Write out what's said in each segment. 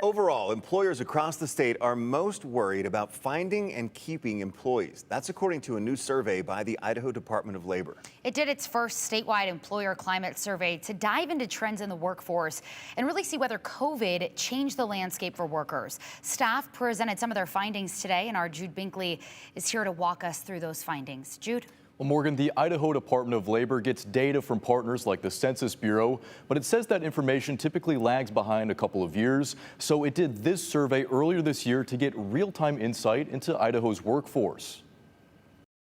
Overall, employers across the state are most worried about finding and keeping employees. That's according to a new survey by the Idaho Department of Labor. It did its first statewide employer climate survey to dive into trends in the workforce and really see whether COVID changed the landscape for workers. Staff presented some of their findings today, and our Jude Binkley is here to walk us through those findings. Jude? Well, Morgan, the Idaho Department of Labor gets data from partners like the Census Bureau, but it says that information typically lags behind a couple of years. So it did this survey earlier this year to get real-time insight into Idaho's workforce.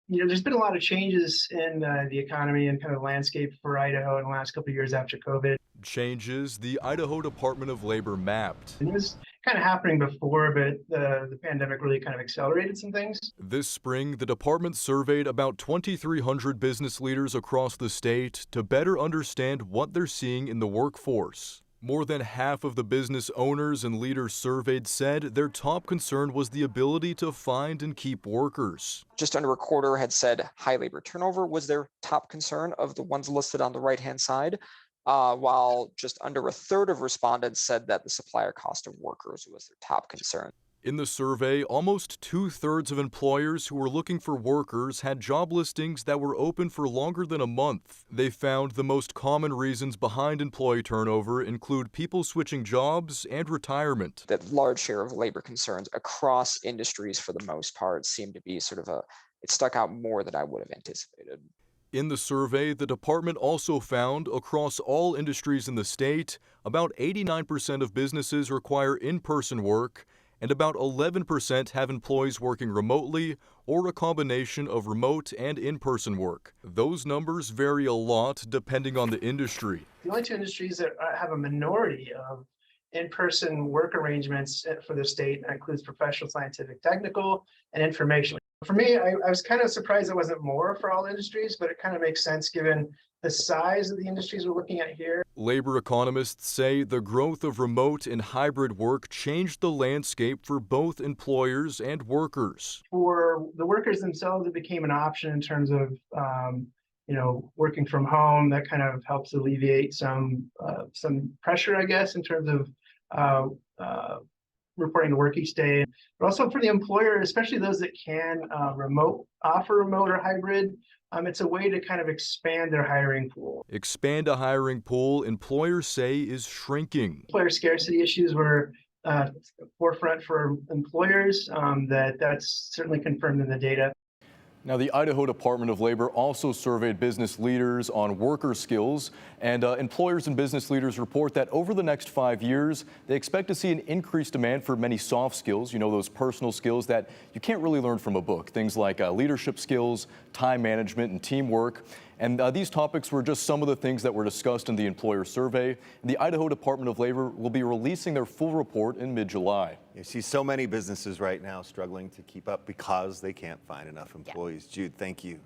There's been a lot of changes in the economy and kind of landscape for Idaho in the last couple of years after COVID. Changes the Idaho Department of Labor mapped. It was kind of happening before, but the pandemic really kind of accelerated some things. This spring, the department surveyed about 2,300 business leaders across the state to better understand what they're seeing in the workforce. More than half of the business owners and leaders surveyed said their top concern was the ability to find and keep workers. Just under a quarter had said high labor turnover was their top concern of the ones listed on the right-hand side, while just under a third of respondents said that the supplier cost of workers was their top concern. In the survey, almost 2/3 of employers who were looking for workers had job listings that were open for longer than a month. They found the most common reasons behind employee turnover include people switching jobs and retirement. That large share of labor concerns across industries, for the most part, seemed to be it stuck out more than I would have anticipated. In the survey, the department also found across all industries in the state, about 89% of businesses require in-person work, and about 11% have employees working remotely or a combination of remote and in-person work. Those numbers vary a lot depending on the industry. The only two industries that have a minority of in-person work arrangements for the state includes professional, scientific, technical, and information. For me, I was kind of surprised it wasn't more for all industries, but it kind of makes sense given the size of the industries we're looking at here. Labor economists say the growth of remote and hybrid work changed the landscape for both employers and workers. For the workers themselves, it became an option in terms of working from home. That kind of helps alleviate some pressure, I guess, in terms of reporting to work each day. But also for the employer, especially those that can offer remote or hybrid, it's a way to kind of expand their hiring pool. Expand a hiring pool, employers say, is shrinking. Employer scarcity issues were forefront for employers. That's certainly confirmed in the data. Now, the Idaho Department of Labor also surveyed business leaders on worker skills, and employers and business leaders report that over the next 5 years, they expect to see an increased demand for many soft skills, those personal skills that you can't really learn from a book, things like leadership skills, time management, and teamwork. And these topics were just some of the things that were discussed in the employer survey. The Idaho Department of Labor will be releasing their full report in mid-July. You see so many businesses right now struggling to keep up because they can't find enough employees. Jude, thank you.